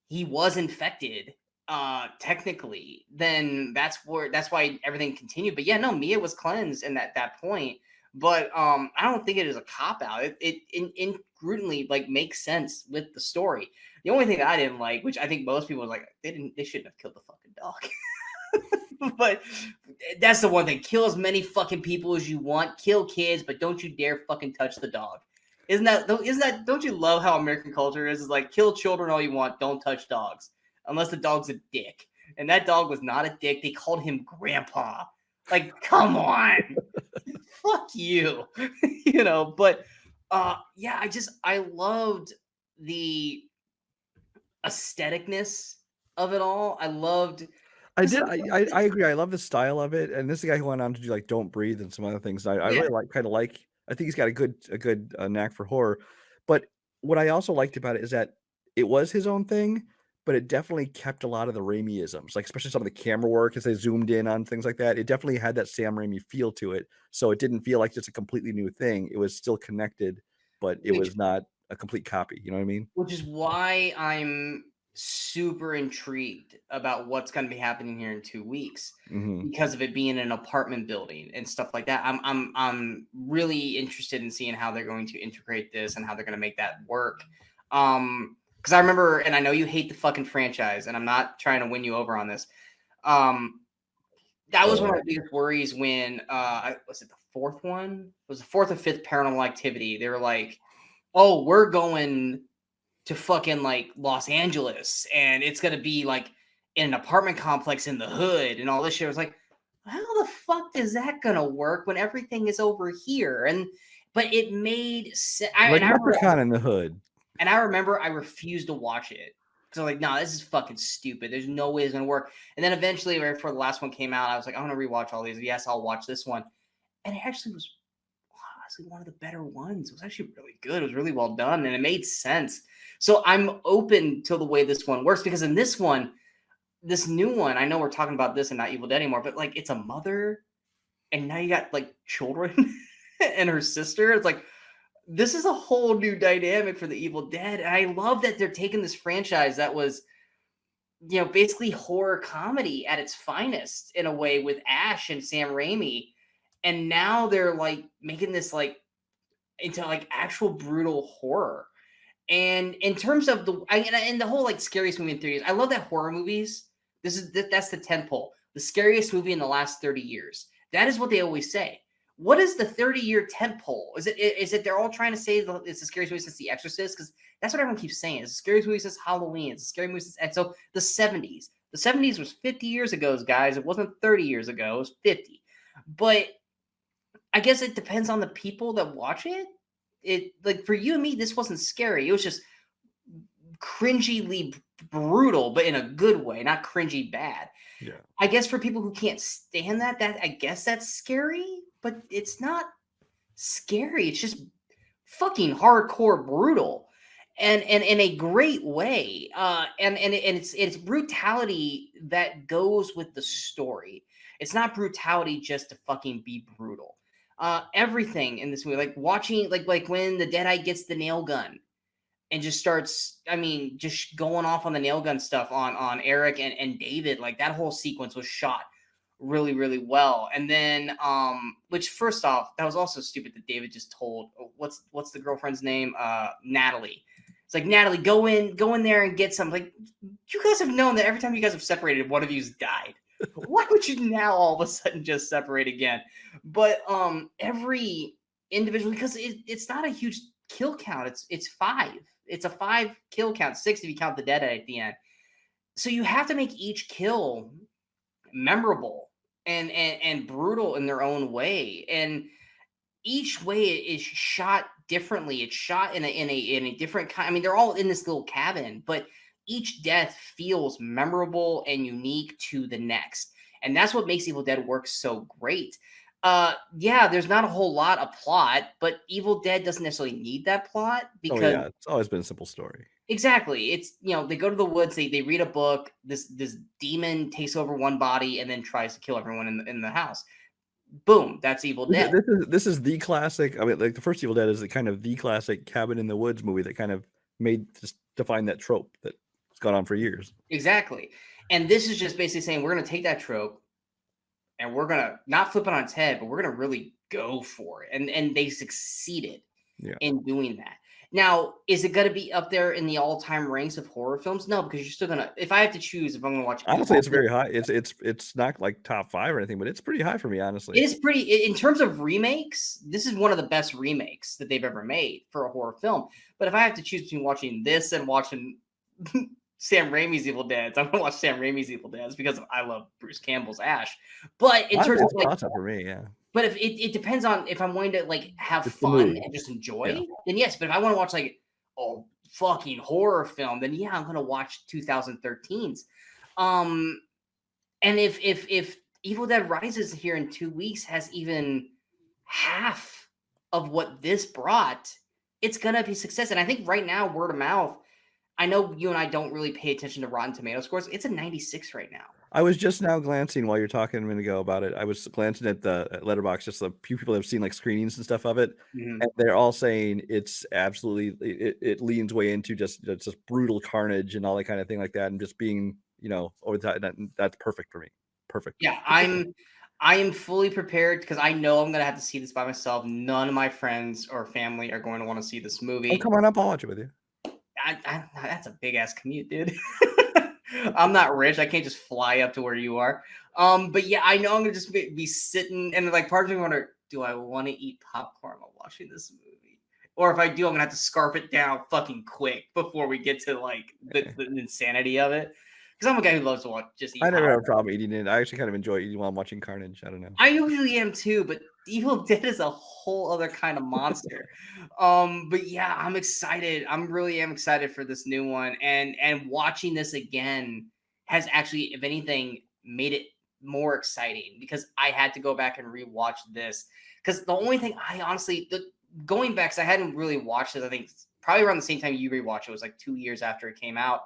he was infected, technically, then that's why everything continued. But yeah, no, Mia was cleansed in that point. But I don't think it is a cop out. It incongruently makes sense with the story. The only thing that I didn't like, which I think most people was like, they shouldn't have killed the fucking dog. But that's the one thing. Kill as many fucking people as you want. Kill kids, but don't you dare fucking touch the dog. Isn't that? Don't you love how American culture is? It's like, kill children all you want, don't touch dogs, unless the dog's a dick. And that dog was not a dick. They called him Grandpa. Like, come on. Fuck you. But yeah, I loved the aestheticness of it all. I loved. I did. I agree. I love the style of it, and this is the guy who went on to do like Don't Breathe and some other things. I Yeah, really like. I think he's got a good knack for horror. But what I also liked about it is that it was his own thing, but it definitely kept a lot of the Raimi-isms, like especially some of the camera work as they zoomed in on things like that. It definitely had that Sam Raimi feel to it, so it didn't feel like just a completely new thing. It was still connected, but it which was not a complete copy. You know what I mean? which is why I'm super intrigued about what's going to be happening here in 2 weeks Hmm. because of it being an apartment building and stuff like that. I'm really interested in seeing how they're going to integrate this and how they're going to make that work. Because I remember, and I know you hate the fucking franchise, and I'm not trying to win you over on this. That was one of my biggest worries when was it the fourth one? It was the fourth or fifth Paranormal Activity. They were like, "Oh, we're going to fucking like Los Angeles, and it's gonna be like in an apartment complex in the hood and all this shit." I was like, how the fuck is that gonna work when everything is over here? But it made sense. Like Leprechaun in the Hood. And I remember I refused to watch it because I'm like, no, this is fucking stupid. There's no way it's gonna work. And then eventually, right before the last one came out, I was like, I'm gonna rewatch all these. Yes, I'll watch this one, and it actually was honestly one of the better ones. It was actually really good. It was really well done, and it made sense. So I'm open to the way this one works because in this one, this new one, I know we're talking about this and not Evil Dead anymore, but like it's a mother, and now you got like children and her sister. It's like this is a whole new dynamic for the Evil Dead, and I love that they're taking this franchise that was, basically horror comedy at its finest in a way with Ash and Sam Raimi, and now they're like making this like into like actual brutal horror. And in terms of and the whole like scariest movie in 30 years, I love that horror movies. That's the tentpole, the scariest movie in the last 30 years. That is what they always say. What is the 30-year tentpole? Is it they're all trying to say it's the scariest movie since The Exorcist? Because that's what everyone keeps saying. It's the scariest movie since Halloween. It's the scary movie since, and so the 70s. The 70s was 50 years ago, guys. It wasn't 30 years ago. It was 50. But I guess it depends on the people that watch it. It like for you and me, this wasn't scary. It was just cringily brutal, but in a good way, not cringy bad. Yeah. I guess for people who can't stand that I guess that's scary, but it's not scary. It's just fucking hardcore brutal. And in a great way. And it's brutality that goes with the story. It's not brutality just to fucking be brutal. Everything in this movie, like watching, like when the Deadite gets the nail gun and just starts, just going off on the nail gun stuff on Eric and David, like that whole sequence was shot really, really well. And then, which first off, that was also stupid that David just told, what's the girlfriend's name? Natalie. It's like, Natalie, go in there and get some. Like, you guys have known that every time you guys have separated, one of you's died. Why would you now all of a sudden just separate again? But every individual, because it's not a huge kill count. It's 5. It's a 5 kill count, 6 if you count the dead at the end. So you have to make each kill memorable and brutal in their own way. And each way is shot differently. It's shot in a different kind. They're all in this little cabin, but each death feels memorable and unique to the next. And that's what makes Evil Dead work so great. Yeah, there's not a whole lot of plot, but Evil Dead doesn't necessarily need that plot because It's always been a simple story. exactly. It's they go to the woods, they read a book, this demon takes over one body and then tries to kill everyone in the house. Boom, that's Evil Dead. This is the classic. Like the first Evil Dead is the classic cabin in the woods movie that kind of just defined that trope that's gone on for years. Exactly. And this is just basically saying we're going to take that trope and we're going to not flip it on its head, but we're going to really go for it. And they succeeded in doing that. Now, is it going to be up there in the all-time ranks of horror films? No, because you're still going to, if I have to choose, if I'm going to watch, honestly, it's very high. It's not like top 5 or anything, but it's pretty high for me, honestly. It is pretty, in terms of remakes, this is one of the best remakes that they've ever made for a horror film. But if I have to choose between watching this and watching Sam Raimi's Evil Dead, I'm going to watch Sam Raimi's Evil Dead because I love Bruce Campbell's Ash. But in terms of like, for me, yeah. But if it depends on if I'm wanting to like have fun and just enjoy, then yes. But if I want to watch like a fucking horror film, then yeah, I'm gonna watch 2013's. And if Evil Dead Rises here in 2 weeks has even half of what this brought, it's gonna be success. And I think right now, word of mouth, I know you and I don't really pay attention to Rotten Tomato scores. It's a 96 right now. I was just now glancing while you're talking a minute ago about it. I was glancing at the Letterboxd, just a few people have seen like screenings and stuff of it, and they're all saying it's absolutely it leans way into just brutal carnage and all that kind of thing like that, and just being over the top. That's perfect for me. Perfect. Yeah, I am fully prepared because I know I'm gonna have to see this by myself. None of my friends or family are going to want to see this movie. Oh, come on up, I'll watch it with you. That's a big ass commute, dude. I'm not rich. I can't just fly up to where you are. But yeah, I know I'm gonna just be sitting and like part of me wonder, do I want to eat popcorn while watching this movie? Or if I do, I'm gonna have to scarf it down fucking quick before we get to like the insanity of it. Because I'm a guy who loves to watch just eat. I never have a problem eating it. I actually kind of enjoy eating while I'm watching carnage. I don't know. I usually am too, but Evil Dead is a whole other kind of monster. But yeah, I'm excited. I'm really am excited for this new one, and watching this again has actually, if anything, made it more exciting because I had to go back and rewatch this. Because the only thing I honestly going back, because I hadn't really watched it, I think probably around the same time you rewatched it, was like 2 years after it came out.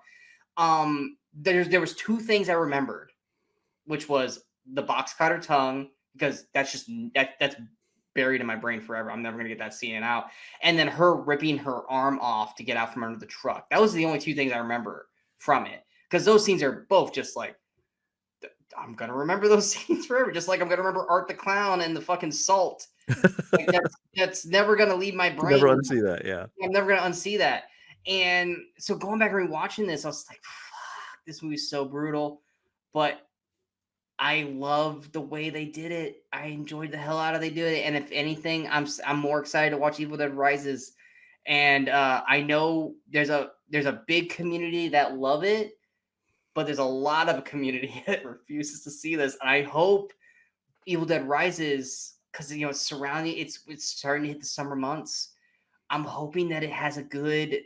There was two things I remembered, which was the box cutter tongue, because that's just that's buried in my brain forever. I'm never gonna get that scene out. And then her ripping her arm off to get out from under the truck. That was the only two things I remember from it, because those scenes are both just like, I'm gonna remember those scenes forever. Just like I'm gonna remember Art the Clown and the fucking salt. Like that's never gonna leave my brain. Never unsee that. Yeah, I'm never gonna unsee that. And so going back and rewatching this, I was like, fuck, this movie's so brutal, but I love the way they did it. I enjoyed the hell out of they did it. And if anything, I'm more excited to watch Evil Dead Rises. And I know there's a big community that love it, but there's a lot of a community that refuses to see this. And I hope Evil Dead Rises, because it's surrounding, it's starting to hit the summer months. I'm hoping that it has a good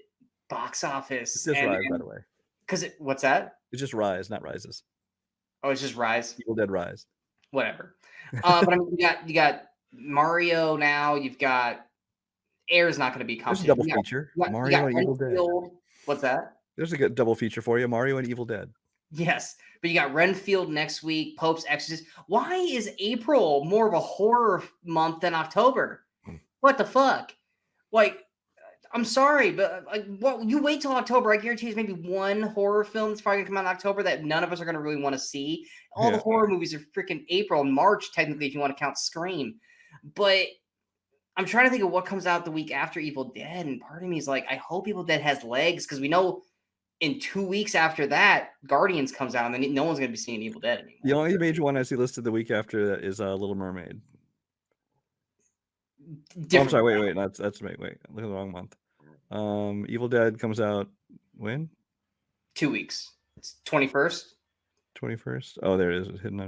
box office. It's just Rise, by the way. Because what's that? It's just Rise, not Rises. Oh, it's just Rise. Evil Dead Rise. Whatever. But I mean, you got Mario now. You've got Air's not going to be competition. There's a double feature. Mario and Evil Dead. What's that? There's a good double feature for you. Mario and Evil Dead. Yes, but you got Renfield next week. Pope's Exorcist. Why is April more of a horror month than October? What the fuck? Like, I'm sorry, but like, what you wait till October? I guarantee there's maybe one horror film that's probably gonna come out in October that none of us are gonna really want to see. All the horror movies are freaking April and March, technically, if you want to count Scream. But I'm trying to think of what comes out the week after Evil Dead, and part of me is like, I hope Evil Dead has legs, because we know in 2 weeks after that, Guardians comes out, and then no one's gonna be seeing Evil Dead anymore. The only major one I see listed the week after that is Little Mermaid. Oh, I'm sorry. Wait. That's wait. Look at the wrong month. Evil Dead comes out when? 2 weeks. It's 21st. 21st. Oh, there it is. It's hidden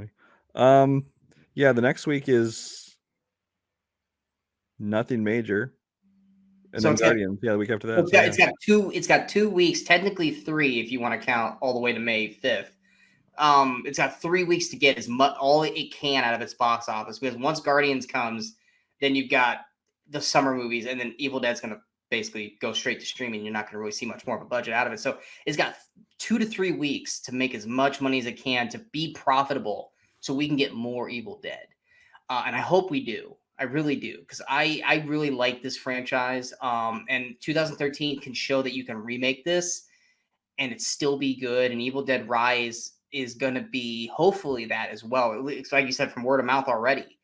on me. Yeah, the next week is nothing major. And so then Guardians. The week after that. It's got 2 weeks, technically 3 if you want to count all the way to May 5th. It's got 3 weeks to get as much all it can out of its box office, because once Guardians comes, then you've got the summer movies, and then Evil Dead's gonna basically go straight to streaming. You're not going to really see much more of a budget out of it. So it's got 2 to 3 weeks to make as much money as it can to be profitable, so we can get more Evil Dead. And I hope we do. I really do, because I really like this franchise. And 2013 can show that you can remake this and it still be good. And Evil Dead Rise is going to be hopefully that as well. It's like you said, from word of mouth already.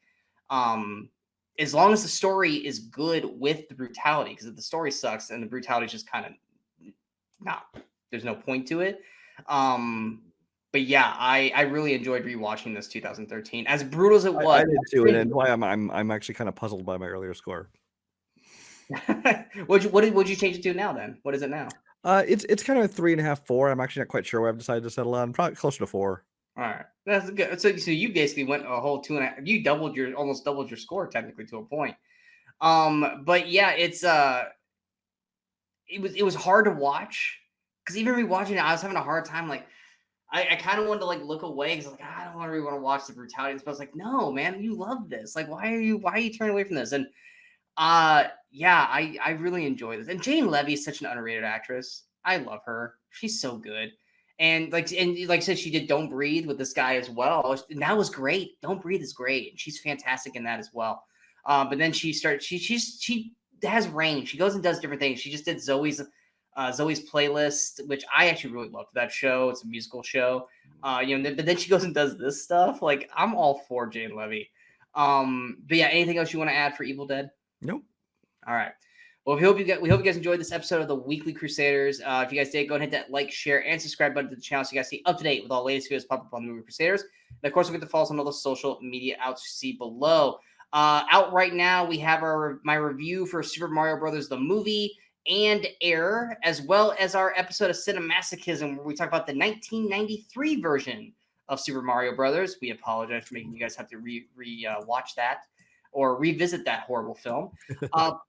As long as the story is good with the brutality, because if the story sucks and the brutality is just kind of there's no point to it. But yeah, I really enjoyed rewatching this 2013. As brutal as it was, I did too, and why I'm actually kind of puzzled by my earlier score. What'd you change it to now? Then what is it now? It's kind of a 3.5, 4. I'm actually not quite sure where I've decided to settle on. Probably closer to 4. All right, that's good. So you basically went a whole 2.5. You almost doubled your score technically to a point. But yeah, it was hard to watch, because even rewatching it, I was having a hard time. Like, I kind of wanted to like look away because like I don't really want to watch the brutality. But I was like, no, man, you love this. Like, why are you turning away from this? And yeah, I really enjoy this. And Jane Levy is such an underrated actress. I love her. She's so good. And like I said, she did Don't Breathe with this guy as well. And that was great. Don't Breathe is great. And she's fantastic in that as well. But then she has range. She goes and does different things. She just did Zoe's Playlist, which I actually really loved that show. It's a musical show. But then she goes and does this stuff. Like, I'm all for Jane Levy. But yeah, anything else you want to add for Evil Dead? Nope. All right. Well, we hope you guys enjoyed this episode of the Weekly Crusaders. If you guys did, go ahead and hit that like, share, and subscribe button to the channel so you guys stay up to date with all the latest videos pop up on the Movie Crusaders. And of course, we'll get to follow us on all the social media outlets you see below. Out right now, we have my review for Super Mario Brothers the movie and Air, as well as our episode of Cinemasochism, where we talk about the 1993 version of Super Mario Brothers. We apologize for making you guys have to watch that or revisit that horrible film.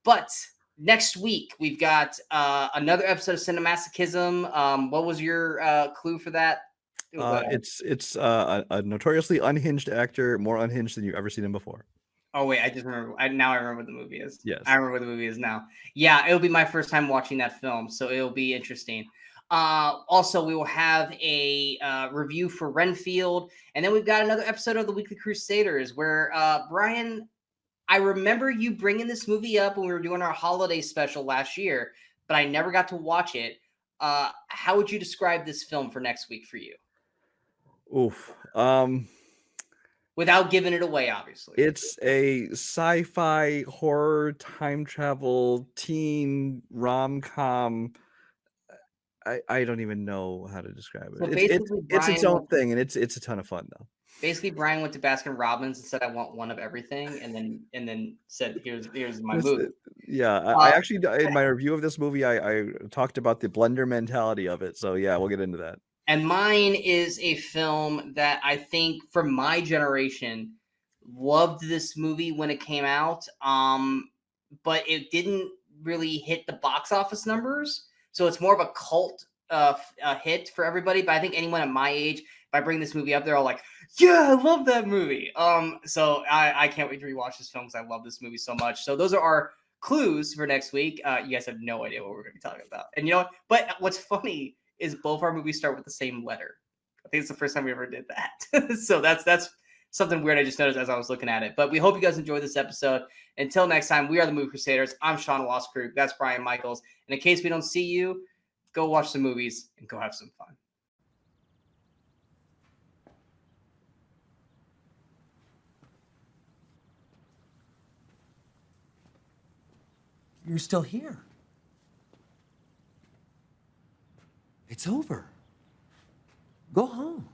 But next week, we've got another episode of Cinemasochism. What was your clue for that? It's a notoriously unhinged actor, more unhinged than you've ever seen him before. Oh, wait, I just remember. Now I remember what the movie is. Yes. I remember what the movie is now. Yeah, it'll be my first time watching that film, so it'll be interesting. Also, we will have a review for Renfield, and then we've got another episode of the Weekly Crusaders where, Brian, I remember you bringing this movie up when we were doing our holiday special last year, but I never got to watch it. How would you describe this film for next week for you? Oof. Without giving it away, obviously. It's a sci-fi horror time travel teen rom-com. I don't even know how to describe it. So It's its own thing, and it's a ton of fun though. Basically, Brian went to Baskin Robbins and said, "I want one of everything," and then said, "Here's my movie." Yeah, I actually in my review of this movie, I talked about the blender mentality of it. So yeah, we'll get into that. And mine is a film that I think for my generation loved this movie when it came out, but it didn't really hit the box office numbers. So it's more of a cult hit for everybody. But I think anyone at my age, if I bring this movie up, they're all like, "Yeah, I love that movie." So I can't wait to rewatch this film because I love this movie so much. So those are our clues for next week. You guys have no idea what we're going to be talking about. And you know what? But what's funny is both our movies start with the same letter. I think it's the first time we ever did that. So that's something weird I just noticed as I was looking at it. But we hope you guys enjoyed this episode. Until next time, we are the Movie Crusaders. I'm Sean Waskrug. That's Brian Michaels. And in case we don't see you, go watch some movies and go have some fun. You're still here. It's over. Go home.